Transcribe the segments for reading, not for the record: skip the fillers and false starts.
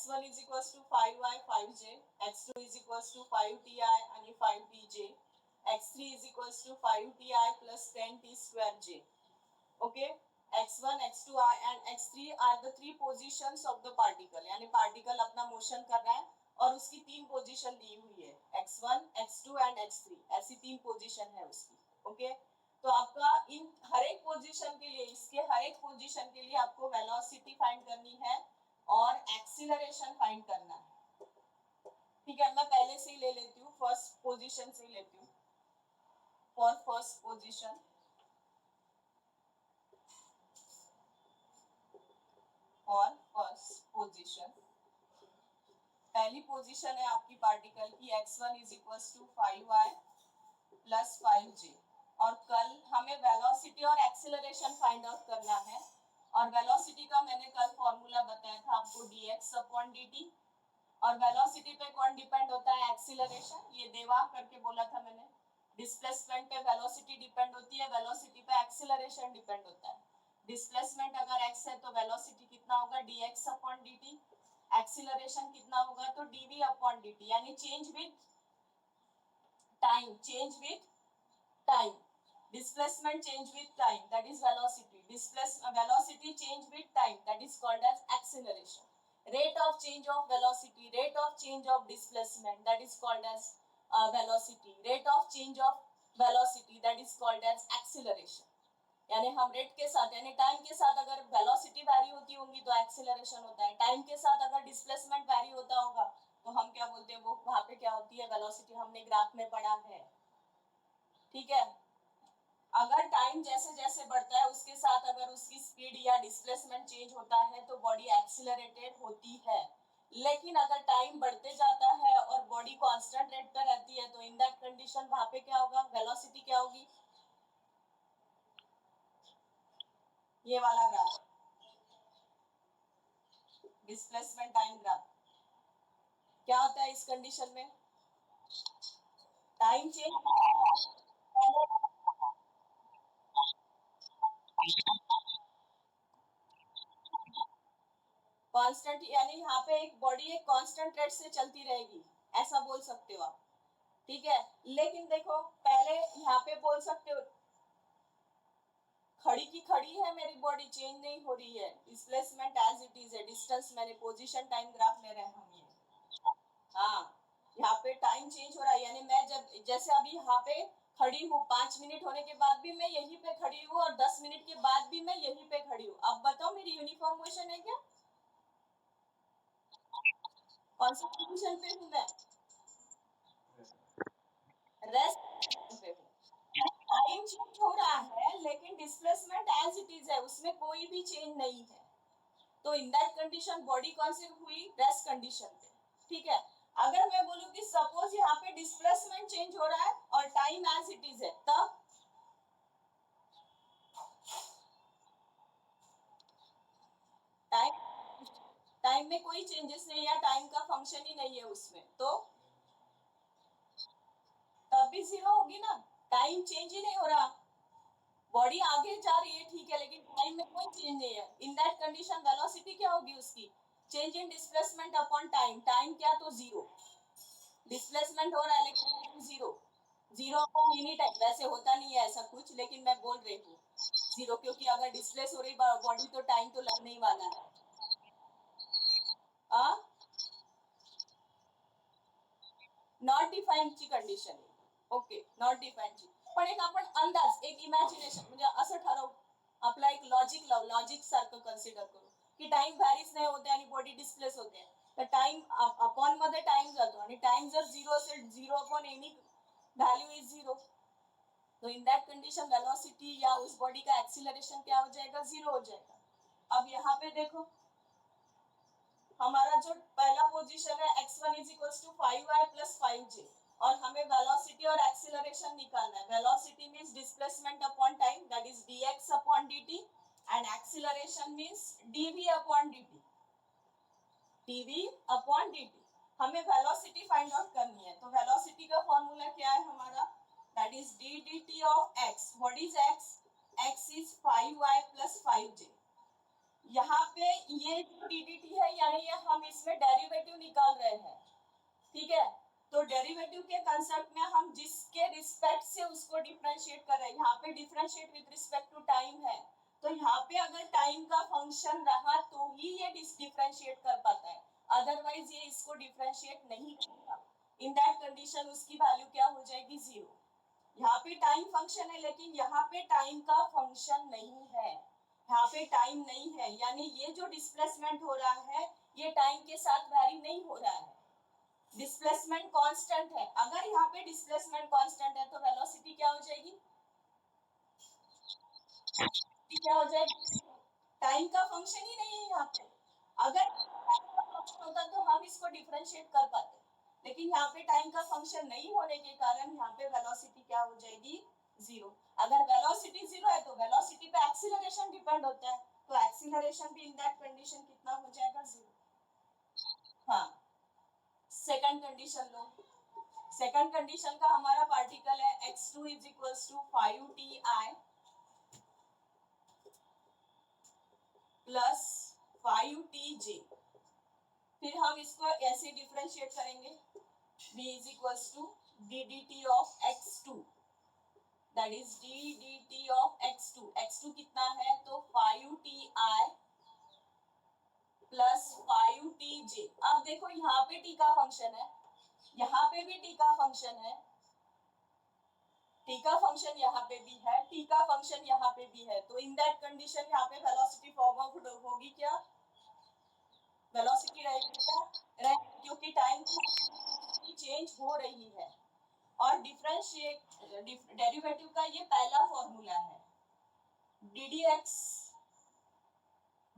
x1 is equals to 5y 5j, x2 is equals to 5ti आणि 5tj, x3 is equals to 5ti plus 10t square j. Okay, x1 x2 and x3 are the three positions of the particle. यानी particle अपना motion कर रहा है और उसकी तीन position दी हुई है, x1 x2 एंड x3, ऐसी तीन पोजीशन है उसकी. ओके, तो आपका इन हर एक पोजीशन के लिए, इसके हर एक पोजीशन के लिए आपको वेलोसिटी फाइंड करनी है और एक्सीलरेशन फाइंड करना है. ठीक है, मैं पहले से ही ले लेती हूँ, फर्स्ट पोजीशन से ही लेती हूँ. फॉर फर्स्ट पोजीशन, और फर्स्ट पोजीशन, पहली पोजीशन है आपकी पार्टिकल की x1 is equals to 5y plus 5j. और कल हमें वेलोसिटी और एक्सीलरेशन फाइंड आउट करना है. और वेलोसिटी का मैंने कल फॉर्मूला बताया था आपको, dx अपॉन dt. और वेलोसिटी पे कौन डिपेंड होता है? एक्सीलरेशन. ये देवा करके बोला था मैंने. डिस्प्लेसमेंट पे वेलोसिटी डिपेंड होती है, वेलोसिटी पे एक्सीलरेशन डिपेंड होता है. डिस्प्लेसमेंट अगर x है तो वेलोसिटी कितना होगा? dx upon dt. एक्सीलरेशन कितना होगा? तो dv अपॉन dt, यानी change with time. Change with time. Displacement change with time, that is velocity. Velocity change with time, that is called as acceleration. Rate of change of velocity, rate of change of displacement, that is called as velocity. Rate of change of velocity, that is called as acceleration. यानी हम rate के साथ, यानी time के साथ अगर velocity vary होती होंगी तो एक्सीलरेशन होता है. टाइम के साथ अगर डिस्प्लेसमेंट वैरी होता होगा तो हम क्या बोलते हैं, वो वहां पे क्या होती है? वेलोसिटी. हमने ग्राफ में पढ़ा है. ठीक है, अगर टाइम जैसे जैसे बढ़ता है उसके साथ अगर उसकी स्पीड या डिस्प्लेसमेंट चेंज होता है तो बॉडी एक्सीलरेटेड होती है. लेकिन अगर टाइम बढ़ते जाता है और बॉडी कांस्टेंट रेट पर रहती है तो इन दैट कंडीशन वहां पे क्या होगा? वेलोसिटी क्या होगी? ये वाला ग्राफ, डिस्प्लेसमेंट टाइम ग्राफ. क्या होता है इस कंडीशन में? टाइम चेंज कांस्टेंट, यानी यहाँ पे एक बॉडी एक कांस्टेंट रेट से चलती रहेगी, ऐसा बोल सकते हो आप. ठीक है, लेकिन देखो पहले यहाँ पे बोल सकते हो खड़ी की खड़ी है मेरी बॉडी, चेंज नहीं हो रही है. डिस्प्लेसमेंट एज इट इज है. डिस्टेंस मैंने पोजीशन टाइम ग्राफ ले रहे हैं हम ये. हाँ, यहाँ पे टाइम चेंज हो रहा है, यानी मैं जब जैसे अभी यहाँ पे खड़ी हूँ, 5 मिनट होने के बाद भी मैं यहीं पे खड़ी हूँ और 10 मिनट के बाद भी मैं यहीं पे खड़ी हूँ. अब बताओ मेरी यूनिफॉर्म मोशन है क्या? कौन सी पोजीशन पे हूँ मैं? रेस्ट पे हूँ. टाइम चेंज हो रहा है लेकिन डिस्प्लेसमेंट एज इट इज है, उसमें कोई भी चेंज नहीं है. तो इन दैट कंडीशन बॉडी कौन सी हुई? रेस्ट कंडीशन पे. ठीक है, अगर मैं बोलूं कि सपोज यहाँ पे डिस्प्लेसमेंट चेंज हो रहा है और टाइम एज इट इज है, तब टाइम में कोई चेंजेस नहीं है, टाइम का फंक्शन ही नहीं है उसमें, तो तब भी जीरो होगी ना. टाइम चेंज ही नहीं हो रहा, बॉडी आगे जा रही है, ठीक है, लेकिन टाइम में कोई चेंज नहीं है. इन दैट कंडीशन वेलोसिटी क्या होगी उसकी? Change in displacement upon time. Time क्या? तो जीरो. डिस्प्लेसमेंट हो रहा है लेकिन zero. Zero upon any time. वैसे होता नहीं है ऐसा कुछ, लेकिन मैं बोल रही हूँ जीरो, क्योंकि अगर डिस्प्लेस हो रही बॉडी तो टाइम तो लगने ही वाला है. नॉट डिफाईन ची कंडिशन आहे. ओके, नॉट डिफाईन ची. पण एक आपण अंदाज, एक इमॅजिनेशन, म्हणजे असं ठरवू, आपला एक लॉजिक सारखं कन्सिडर करू की टाइम व्हॅरीज नाही होते आणि बॉडी डिस्प्लेस होते. तर टाइम अपॉन मध्ये टाइम जातो आणि टाइम जर जीरो असेल, zero upon any value is zero, तो इन दैट कंडीशन वेलोसिटी या उस बॉडी का एक्सीलरेशन क्या हो जाएगा? जीरो हो जाएगा. अब यहाँ पे देखो हमारा जो पहला पोजीशन है x1 is equals to 5y plus 5j, और हमें वेलोसिटी और एक्सीलरेशन निकालना है. Velocity means displacement upon time, that is dx upon dt, and acceleration means dv upon dt. dv upon dt. हमें वेलोसिटी फाइंड आउट करनी है, तो velocity का फॉर्मूला क्या है हमारा? That is d dt of x. What is x? x is 5y plus 5j. यहाँ पे ये डीडीटी है, यानी ये हम इसमें डेरिवेटिव निकाल रहे हैं, ठीक है। तो डेरिवेटिव के कंसेप्ट में हम जिसके रिस्पेक्ट से उसको डिफरेंशिएट कर रहे हैं, यहाँ पे differentiate with respect to time है, तो यहाँ पे अगर टाइम का फंक्शन रहा तो ही ये डिफरेंशिएट कर पाता है, अदरवाइज ये इसको डिफरेंशिएट नहीं करेगा। इन दैट कंडीशन उसकी वैल्यू क्या हो जाएगी, 0। यहाँ पे टाइम फंक्शन है लेकिन यहाँ पे टाइम का फंक्शन नहीं है, यहाँ पे टाइम नहीं है, यानी ये जो डिस्प्लेसमेंट हो रहा है ये टाइम के साथ वैरी नहीं हो रहा है, डिस्प्लेसमेंट कांस्टेंट है। अगर यहाँ पे डिस्प्लेसमेंट कांस्टेंट है तो वेलोसिटी क्या हो जाएगी, क्या हो जाएगी, टाइम का फंक्शन ही नहीं है यहाँ पे। अगर टाइम का फंक्शन होता तो हम इसको डिफरेंशिएट कर पाते, लेकिन यहाँ पे टाइम का फंक्शन नहीं होने के कारण यहाँ पे वेलोसिटी क्या हो जाएगी, 0। अगर वेलोसिटी 0 है तो वेलोसिटी पे एक्सीलरेशन डिपेंड होता है, तो एक्सीलरेशन भी इन दैट कंडीशन कितना हो जाएगा, 0। हाँ, सेकंड कंडीशन लो। सेकंड कंडीशन का हमारा पार्टिकल है x2 is equals to 5ti plus 5tj। फिर हम इसको ऐसे डिफरेंशिएट करेंगे, v is equals to ddt of x2, that is ddt of x2। x2 कितना है, तो 5ti प्लस 5tj। अब देखो यहाँ पे t का फंक्शन है, यहाँ पे भी t का फंक्शन है, t का फंक्शन यहाँ पे भी है, t का फंक्शन यहाँ पे भी है, तो इन दैट कंडीशन यहाँ पे वेलोसिटी फॉर्म ऑफ होगी क्या, वेलोसिटी रहेगी क्या, क्योंकि टाइम चेंज हो रही है। और डिफरेंशिएट डेरिवेटिव का ये पहला फॉर्मूला है,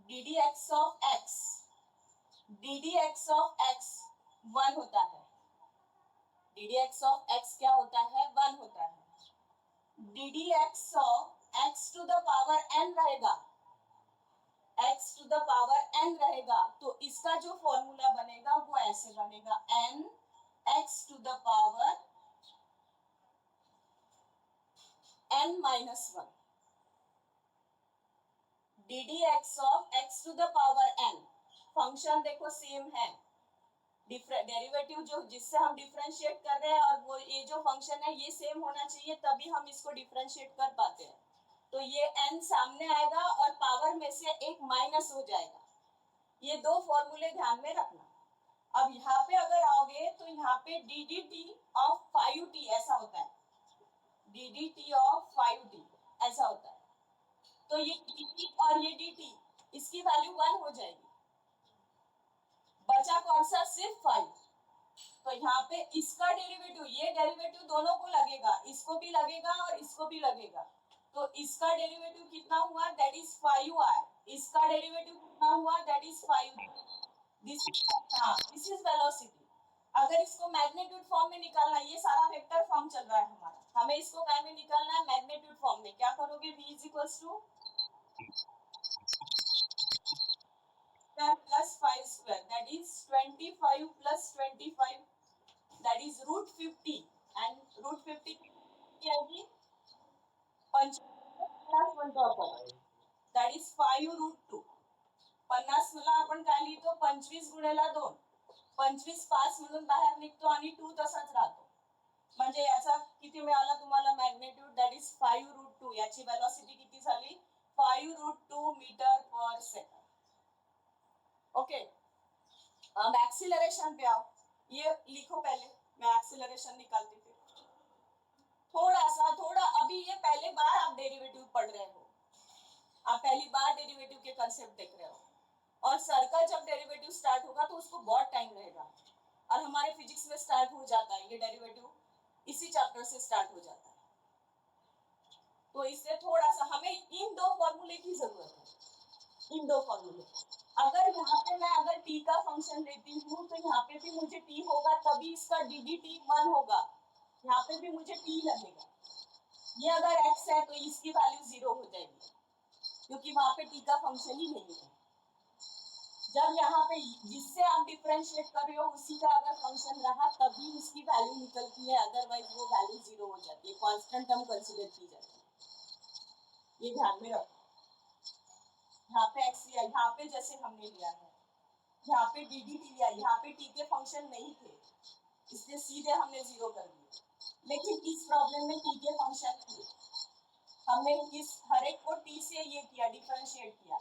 ddx ऑफ x 1 होता है, ddx ऑफ x क्या होता है, 1 होता है। ddx of x to the power n रहेगा, x to the power n रहेगा, तो इसका जो फॉर्मूला बनेगा वो ऐसे बनेगा, n x to the power n minus 1, ddx of x to the power n। Function देखो सेम है, डेरिवेटिव जो जिससे हम डिफरेंशिएट कर रहे हैं और वो ये जो फंक्शन है ये सेम होना चाहिए, तभी हम इसको डिफरेंशिएट कर पाते हैं। तो ये n सामने आएगा और पावर में से एक माइनस हो जाएगा, ये दो फॉर्मूले ध्यान में रखना। अब यहाँ पे अगर आओगे तो यहाँ पे ddt ऑफ 5t ऐसा होता है, ddt ऑफ 5t ऐसा होता है, तो ये dt और ये dt इसकी वैल्यू 1 हो जाएगी, बचा कौन सा, सिर्फ 5। तो यहाँ पे इसका डेरिवेटिव, ये डेरिवेटिव दोनों को लगेगा, इसको भी लगेगा और इसको भी लगेगा, तो इसका डेरिवेटिव कितना हुआ, दैट इज 5i, इसका डेरिवेटिव कितना हुआ, that is 5। This is velocity. अगर इसको मैग्नीट्यूड फॉर्म में निकालना है, ये सारा वेक्टर फॉर्म चल रहा है हमारा, हमें इसको क्या में निकालना है, मैग्नीट्यूड फॉर्म में। क्या करोगे, v is equals to plus 5 square, that is 25 plus 25, that is root 50, and root 50 क्या आएगी, 50 plus 1 that is 5 root 2। 50 मला आपण काय लिहितो, 25 गुणिला 2, 25 5 म्हणून बाहेर निघतो आणि 2 तसाच राहतो, म्हणजे याचा किती मिळाला तुम्हाला मॅग्नीट्यूड, दॅट इज 5 रूट 2। याची वेलोसिटी किती झाली, 5 रूट 2 मीटर पर सेकंड। ओके, अब एक्सीलरेशन पे आओ, ये लिखो पहले, मैं एक्सीलरेशन निकालती थी थोड़ा अभी, ये पहले बार आप डेरिवेटिव पढ़ रहे हो, आप पहली बार डेरिवेटिव के कंसेप्ट देख रहे हो, और सर का जब डेरिवेटिव स्टार्ट होगा तो उसको बहुत टाइम रहेगा, और हमारे फिजिक्स में स्टार्ट हो जाता है ये डेरिवेटिव, इसी चैप्टर से स्टार्ट हो जाता है, तो इससे थोड़ा सा हमें इन दो फॉर्मूले की जरूरत है, इन दो फॉर्मूले। अगर यहाँ पे मैं अगर t का फंक्शन लेती हूँ तो यहाँ पे भी मुझे t होगा, तभी इसका ddt 1 होगा, यहाँ पे भी मुझे t लगेगा। ये अगर x है तो इसकी वैल्यू 0 हो जाएगी, क्योंकि वहाँ पे t का फंक्शन ही नहीं है। जब यहाँ पे जिससे आप डिफरेंशिएट कर रहे हो उसी का अगर फंक्शन रहा तभी उसकी वैल्यू निकलती है, अदरवाइज वो वैल्यू 0 हो जाती है, कांस्टेंट टर्म कंसीडर की जाती है, ये ध्यान में रखो। यहाँ पे x लिया, यहाँ पे जैसे हमने लिया है, यहाँ पे डी डी टी लिया, यहाँ पे टी के फंक्शन नहीं थे, इसलिए सीधे हमने जीरो कर दिया। लेकिन इस प्रॉब्लम में टी के फंक्शन थे, हमने इस हर एक को टी से ये किया, डिफरेंशिएट किया।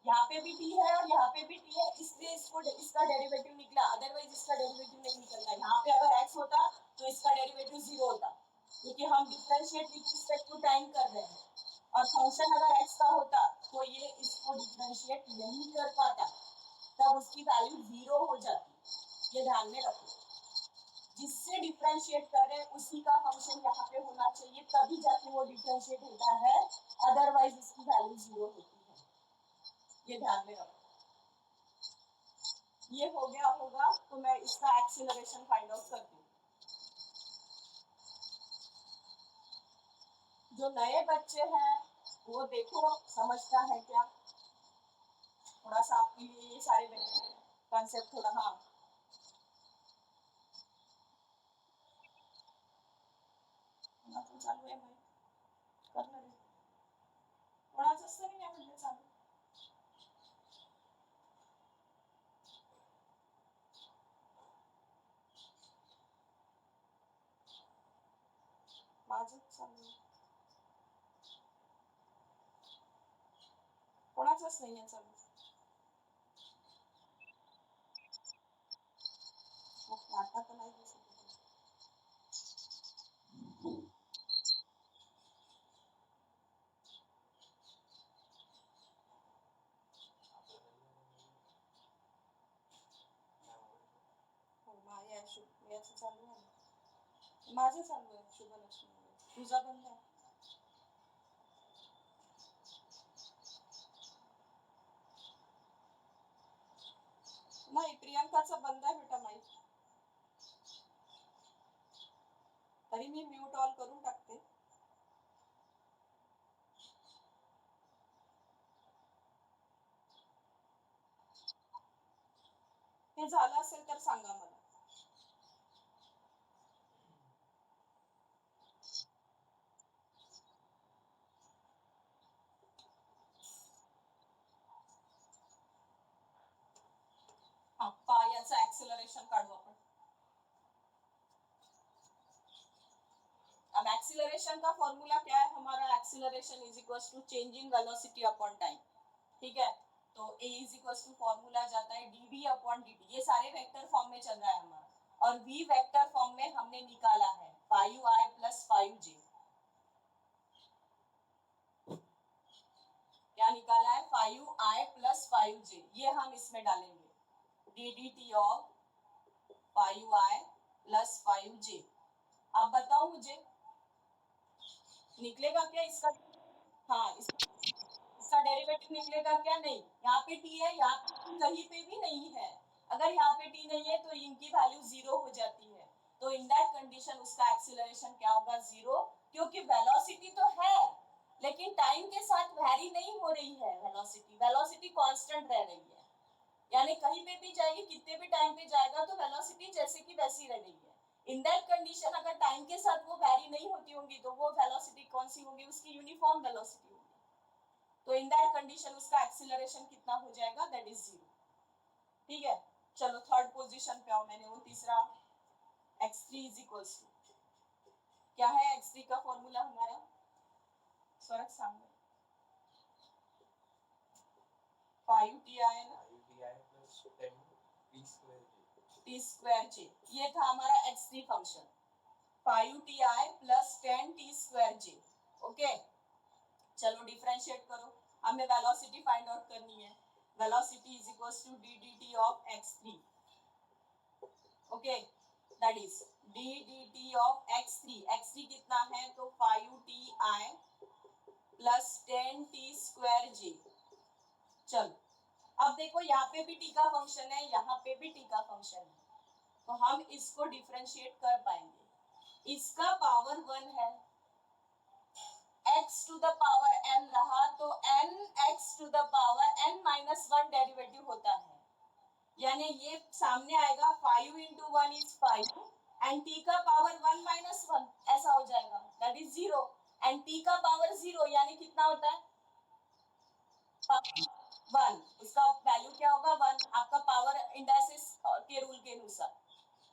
यहाँ पे भी टी है और यहाँ पे भी टी है, इसलिए इसको इसका डेरिवेटिव निकला, अदरवाइज इसका डेरिवेटिव नहीं निकलता। यहाँ पे अगर x होता तो इसका डेरिवेटिव जीरो होता, क्योंकि हम differentiate with respect to time कर रहे हैं, और फंक्शन अगर x का होता तो ये इसको डिफरेंशिएट नहीं कर पाता, तब उसकी वैल्यू जीरो हो जाती। ये ध्यान में रखो, जिससे डिफरेंशिएट कर रहे हैं उसी का फंक्शन यहाँ पे होना चाहिए, तभी जाके वो डिफरेंशिएट होता है, अदरवाइज इसकी वैल्यू जीरो होती है। ये ध्यान में रखो। ये हो गया होगा, तो मैं इसका एक्सीलरेशन फाइंड आउट करती हूँ। जो नए बच्चे हैं वो देखो समझता है क्या, थोड़ा सा आपके लिए ये सारे कंसेप्ट थोड़ा, हाँ तो चालू है भाई, करना रे थोड़ा सा नहीं है मुझे चालू। माझं चालू आहे, कोणाचंच नाही आहे चालू। आता तर नाही दिसत आहे. हो माझ्या याचं चालू आहे, माझं चालू आहे शुभलक्ष्मी, तुझा बंद आहे। नाही प्रियंकाचा बंद आहे बेटा माईक, तरी मी म्यूट ऑल करून टाकते। हे झालं असेल तर सांगा मला। हाँ पायाचं एक्सेलरेशन काढू आपण। अब एक्सीलरेशन का फॉर्मूला क्या है हमारा, acceleration is equal to change in velocity upon time, ठीक है। तो a is equal to formula जाता है dv अपॉन dt, ये सारे वेक्टर फॉर्म में चल रहा है हमारा, और v वेक्टर फॉर्म में हमने निकाला है 5i प्लस 5j, क्या निकाला है 5i प्लस 5j, ये हम इसमें डालेंगे ddt of 5i plus 5j। अब बताओ मुझे निकलेगा क्या इसका, हाँ इसका डेरिवेटिव निकलेगा क्या, नहीं, यहाँ पे टी है, यहाँ पे कहीं पे भी नहीं है, अगर यहाँ पे टी नहीं है तो इनकी वैल्यू जीरो हो जाती है, तो इन दैट कंडीशन उसका एक्सीलरेशन क्या होगा, जीरो, क्योंकि वेलोसिटी तो है लेकिन टाइम के साथ वैरी नहीं हो रही है, वेलोसिटी वेलोसिटी कांस्टेंट रह रही है, यानी कहीं पे भी जाएगी कितने भी टाइम पे जाएगा तो वेलोसिटी जैसे की वैसी रह रही है। इन दैट कंडीशन अगर टाइम के साथ वो वैरी नहीं होती होंगी तो वो वेलोसिटी कौन सी होगी, उसकी यूनिफॉर्म वेलोसिटी होगी, तो इन दैट कंडीशन उसका एक्सीलरेशन कितना हो जाएगा, दैट इज जीरो, ठीक है। चलो थर्ड पोजीशन पे आओ, मैंने वो तीसरा x3 इज इक्वल्स टू, क्या है x3 का फॉर्मूला हमारा, स्वरक सामने 5ti है ना, t स्क्वायर j, ये था हमारा x3 function 5ti plus 10t square j, okay. चलो डिफरेंशिएट करो, हमें वेलोसिटी फाइंड आउट करनी है, velocity is equals to ddt of x3, okay, that is ddt of x3, x3 कितना है तो 5ti plus 10t square j। चलो अब देखो यहाँ पे भी t का फंक्शन है, यहाँ पे भी t का फंक्शन है, तो हम इसको डिफरेंशिएट कर पाएंगे, इसका पावर 1 है, x to the power n रहा तो n x to the power n minus 1 derivative होता है, यानी ये सामने आएगा 5 into 1 is 5 and t का पावर 1 minus 1 ऐसा हो जाएगा, that is 0 and t का पावर 0 यानी कितना होता है वन, उसका वैल्यू क्या होगा 1, आपका पावर इंडाइसिस के रूल के अनुसार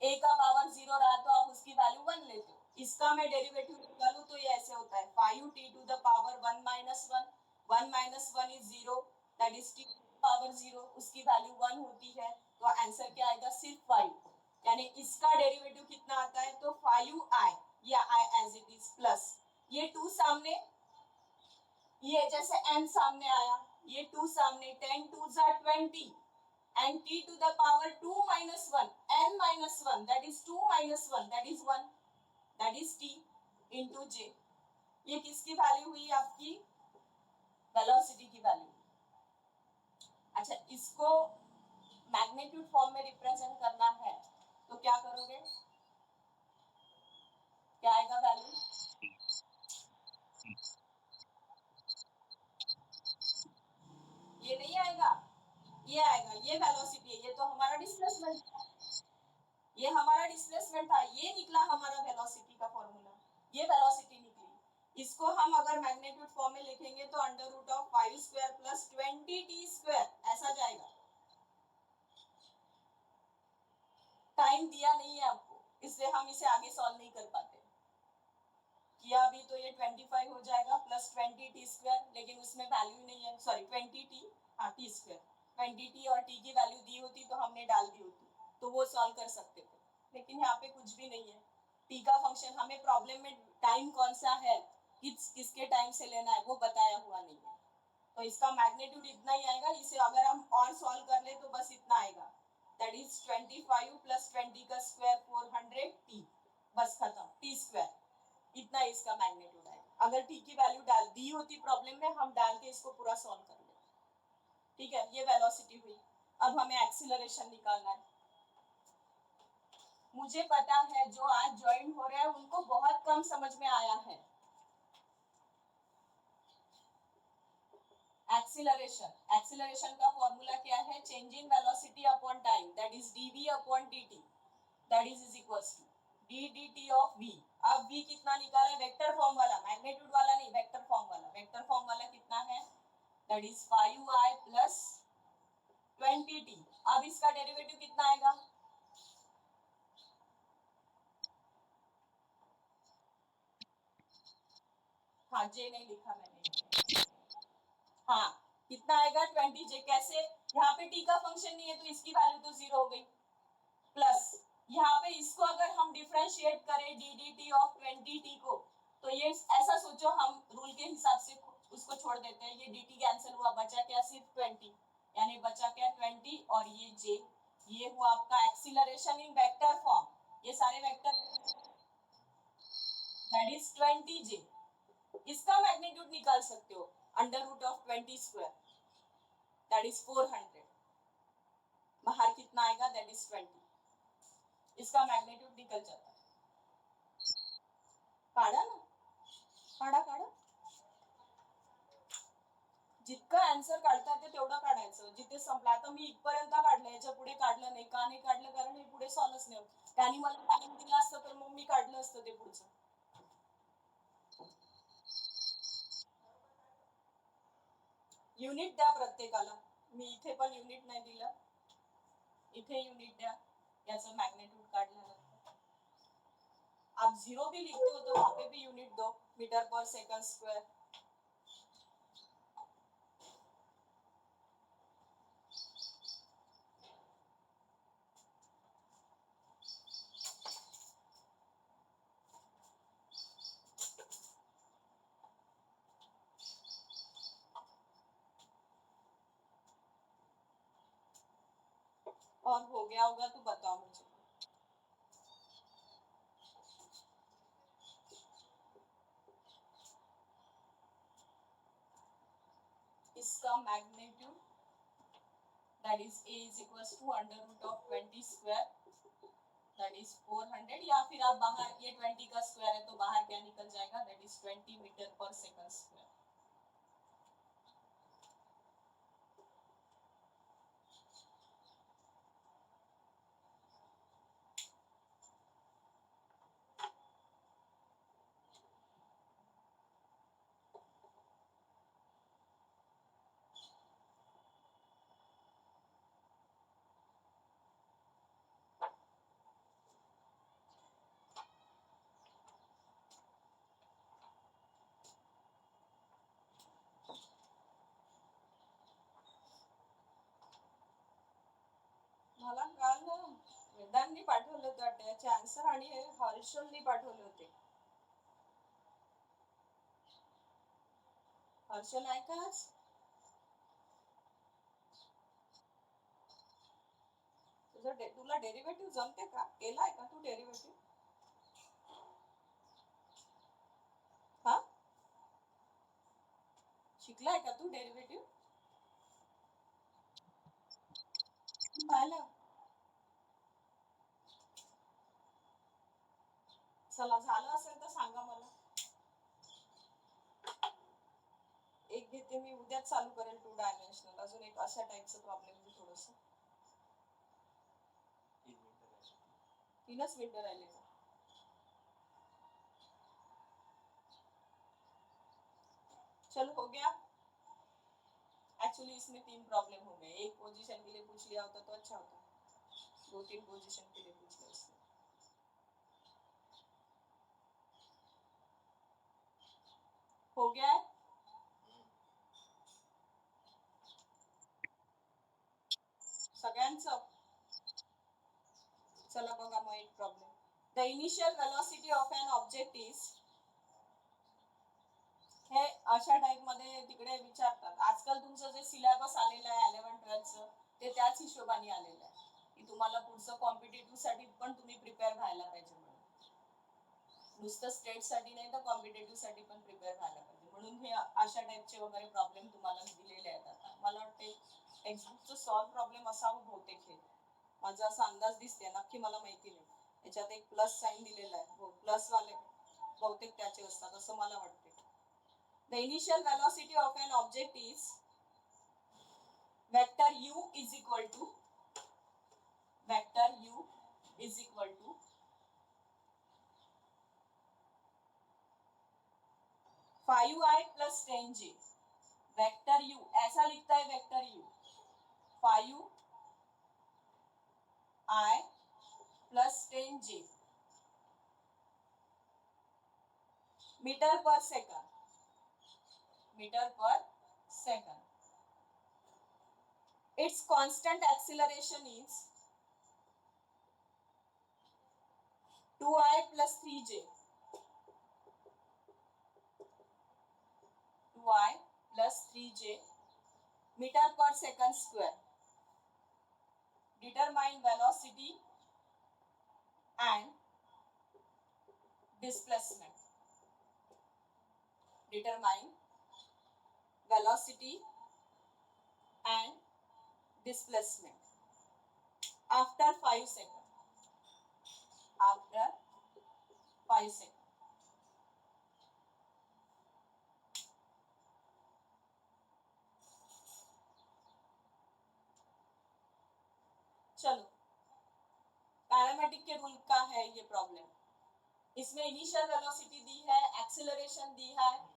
a का पावर 0 रहा तो आप उसकी वैल्यू 1 लेते हो। इसका मैं डेरिवेटिव निकालूं तो ये ऐसे होता है 5t to the power 1 minus 1, 1 minus 1 is 0, that is t power 0, उसकी वैल्यू 1 होती है, तो आंसर क्या आएगा सिर्फ 5, यानी इसका डेरिवेटिव कितना आता है तो 5i, या i as it is plus ये 2 सामने, ये जैसे n सामने आया, ये 2 सामने, 10 2s are 20 and t to the power 2 minus 1, n minus 1, that is 2 minus 1, that is 1, that is t into j। ये किसकी वैल्यू हुई आपकी वेलोसिटी की वैल्यू। अच्छा, इसको मैग्नीट्यूड फॉर्म में रिप्रेजेंट करना है तो क्या करोगे, क्या आएगा वैल्यू, ये नहीं आएगा, ये आएगा, ये वेलोसिटी है, ये तो हमारा डिस्प्लेसमेंट था, ये हमारा डिस्प्लेसमेंट था, ये निकला हमारा वेलोसिटी का फॉर्मूला, ये वेलोसिटी निकली। इसको हम अगर मैग्नीट्यूड फॉर्म में लिखेंगे तो under root of 5 square plus 20t square ऐसा जाएगा। टाइम दिया नहीं है आपको, इसलिए हम इसे आगे सॉल्व नहीं कर पाते। किया भी तो ये 25 हो जाएगा प्लस 20t स्क्वायर, लेकिन उसमें वैल्यू नहीं है, सॉरी 20t, हाँ t स्क्वायर, 20t और t की वैल्यू दी होती तो हमने डाल दी होती तो वो सॉल्व कर सकते थे, लेकिन यहाँ पे कुछ भी नहीं है। t का फंक्शन, हमें प्रॉब्लम में टाइम कौन सा है, किसके टाइम से लेना है वो बताया हुआ नहीं है, तो इसका मैग्नीट्यूड इतना ही आएगा। इसे अगर हम और सॉल्व कर ले तो बस इतना आएगा, दैट इज 25 प्लस 20 का स्क्वायर 400t, बस खत्म, t स्क्वायर, इतना इसका मैग्नीट्यूड है। अगर t की वैल्यू डाल दी होती प्रॉब्लम में, हम डाल के इसको पूरा सॉल्व कर लेते। ठीक है, ये वेलोसिटी हुई। अब हमें एक्सीलरेशन निकालना है। मुझे पता है जो आज ज्वाइन हो रहे हैं उनको बहुत कम समझ में आया है। एक्सीलरेशन का फॉर्मूला क्या है, change in velocity upon time, that is dv upon dt, that is equals to d dt of v। अब v कितना निकाला है, वेक्टर फॉर्म वाला, मैग्नीट्यूड वाला नहीं, वेक्टर फॉर्म वाला। वेक्टर फॉर्म वाला कितना है, that is 5i plus 20t। अब इसका डेरिवेटिव कितना आएगा, हाँ j नहीं लिखा मैंने, हाँ कितना आएगा 20j, कैसे, यहाँ पे t का फंक्शन नहीं है तो इसकी वैल्यू तो 0 हो गई, प्लस यहाँ पे इसको अगर हम डिफरेंशिएट करें D D T of 20t को, तो ये ऐसा सोचो, हम रूल के हिसाब से उसको छोड़ देते हैं, ये dt कैंसिल हुआ, बचा क्या सिर्फ 20, यानी बचा क्या 20 और ये j, ये हुआ आपका एक्सीलरेशन इन वेक्टर फॉर्म, ये सारे वेक्टर, दैट इज 20j। इसका मैग्नीट्यूड निकाल सकते हो under root of 20 square, that is 400, बाहर कितना आएगा, दैट इज 20, इसका मैग्नीट्यूड निकल जाता है। काढा ना, काढा, जितका आन्सर काढता येते तेवढं काढायचं, जिथे संपला, आता मी इथपर्यंत काढलं, याच्या पुढे काढलं नाही, का नाही काढलं, कारण हे पुढे सॉल्वच नाही होत, त्यांनी मला टाइम दिला असतं तर मग मी काढलं असतं ते पुढचं। युनिट द्या प्रत्येकाला, मी इथे पण युनिट नाही दिलं, इथे युनिट द्या, याचं मैग्नीट्यूड काढल्यानंतर आप 0 भी लिखते हो तो वहां पे भी यूनिट दो, मीटर पर सेकंड स्क्वायर। और हो गया होगा तो बताओ मुझे। इसका magnitude that is a is equals to under root of 20 square, that is 400, या फिर आप बाहर, ये 20 का स्क्वायर है तो बाहर क्या निकल जाएगा, दैट इज 20 मीटर पर सेकंड स्क्वायर। पाठवले होते वाटतं याचे आन्सर आणि हे हर्षलनी पाठवले होते. हर्षल आहे का आज? तुला डेरिव्हेटिव्ह जमते का? केलाय का तू डेरिव्हेटिव्ह? हा, शिकलाय का तू डेरिव्हेटिव्ह? पाहिलं. चला, झालं असेल तर सांगा मला. एक घेते मी, उद्याच चालू करेल 2 डायमेन्शनल. अजून एक अशा टाईपचं प्रॉब्लेम आहे थोडस. 3च मिनिटं राहिले का? चलो, हो गया. एक्चुअली इसमें 3 प्रॉब्लम हो गए. एक पोजीशन के लिए पूछ लिया होता तो अच्छा होता. 2-3 पोजीशन के लिए पूछ लिया इसने. हो गया है. सगळ्यांचं. चला बघा मग एक problem. The initial velocity of an object is. हे अशा टाइप मध्ये तिकडे विचारतात. आजकाल तुमचं जे सिलेबस आलेलं आहे 11-12चं ते त्याच हिशोबाने आलेलं आहे की तुम्हाला पुढचं कॉम्पिटेटिव्ह साठी पण तुम्ही प्रिपेअर व्हायला पाहिजे म्हणून. नुसतं स्टेट साठी नाही तर कॉम्पिटेटिव्ह साठी पण प्रिपेअर व्हायला पाहिजे म्हणून हे अशा टाइपचे वगैरे प्रॉब्लेम तुम्हाला दिलेले आहेत. आता मला वाटते टेक्स्टबुकचं सॉल्व प्रॉब्लेम असावं बहुतेक हे. माझा असा अंदाज दिसते, नक्की मला माहिती नाही. याच्यात एक प्लस साइन दिलेला आहे. हो, प्लस वाले बहुतेक त्याचे असतात असं मला वाटते. The initial velocity of an object is vector u is equal to 5i plus 10j. Vector u ऐसा लिखता है, vector u 5i plus 10j metre पर second. Its constant acceleration is 2i plus 3j. 2i plus 3j meter per second square. Determine velocity and displacement. Determine velocity and displacement after 5 seconds. After 5 seconds. चलो, parametric के rule का है ये problem. इसमें initial velocity दी है, acceleration दी है,